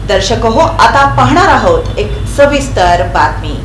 दर्शक हो, आता पाहणार आहोत एक सविस्तर बातमी।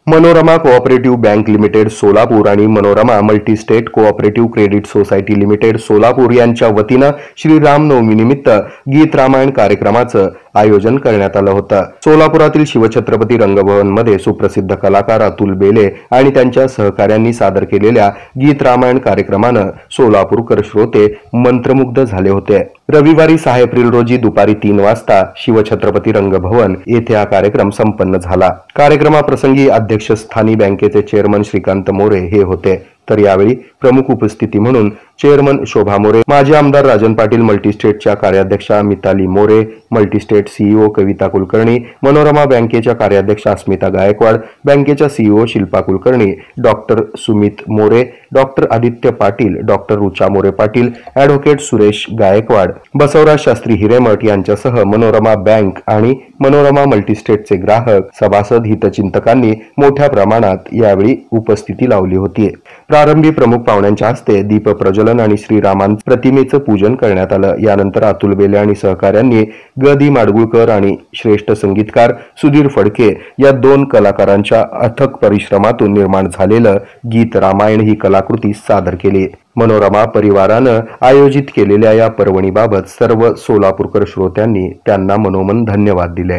Manorama cooperative bank limited Solapur आणि Manorama multistate cooperative credit society limited Solapur यांच्या वतीनं श्री रामनवमीनिमित्त गीत रामायण कार्यक्रमाचं आयोजन करण्यात आलं होतं। सोलापुरातील शिवछत्रपती रंगभवन मध्ये सुप्रसिद्ध कलाकार अतुल बेले आणि त्यांच्या सहकाऱ्यांनी सादर केलेल्या गीत रामायण कार्यक्रमानं सोलापूरकर श्रोते मंत्रमुग्ध झाले होते। रविवारी 6 एप्रिल रोजी दुपारी 3 वाजता शिवछत्रपती रंगभवन येथे हा कार्यक्रम संपन्न झाला। कार्यक्रमाप्रसंगी अध्यक्षस्थानी बँकेचे चेअरमन श्रीकांत मोरे हे होते, तर यावेळी प्रमुख उपस्थिती म्हणून चेअरमन शोभा मोरे, माजी आमदार राजन पाटील, मल्टीस्टेटच्या कार्याध्यक्षा मिताली मोरे, मल्टीस्टेट सीईओ कविता कुलकर्णी, मनोरमा बँकेच्या कार्याध्यक्षा अस्मिता गायकवाड, बँकेच्या CEO Shilpa Kulkarni, doctor Sumit More, doctor Aditya Patil, doctor Rucha More Patil, advocate Suresh Gaikwad, Basavaraj Shastri Hiremath यांच्यासह मनोरमा बँक आणि मनोरमा मल्टीस्टेटचे ग्राहक, सभासद, हितचिंतकांनी मोठ्या प्रमाणात यावेळी उपस्थिती लावली होती। प्रारंभी प्रमुख पाहुण्यांच्या हस्ते दीप प्रज्वलन आणि श्रीरामांच्या प्रतिमेचं पूजन करण्यात आलं। यानंतर अतुल बेले आणि सहकाऱ्यांनी ग दी माडगुळकर आणि श्रेष्ठ संगीतकार सुधीर फडके या 2 कलाकारांच्या अथक परिश्रमातून निर्माण झालेलं गीत रामायण ही कलाकृती सादर केली। मनोरमा परिवारानं आयोजित केलेल्या या पर्वणीबाबत सर्व सोलापूरकर श्रोत्यांनी त्यांना मनोमन धन्यवाद दिले।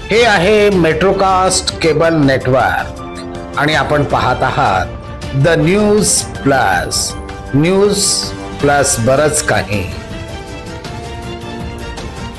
हे आहे मेट्रोकास्ट केबल नेटवर्क आणि आपण पाहत आहात द न्यूज प्लस बरच काही।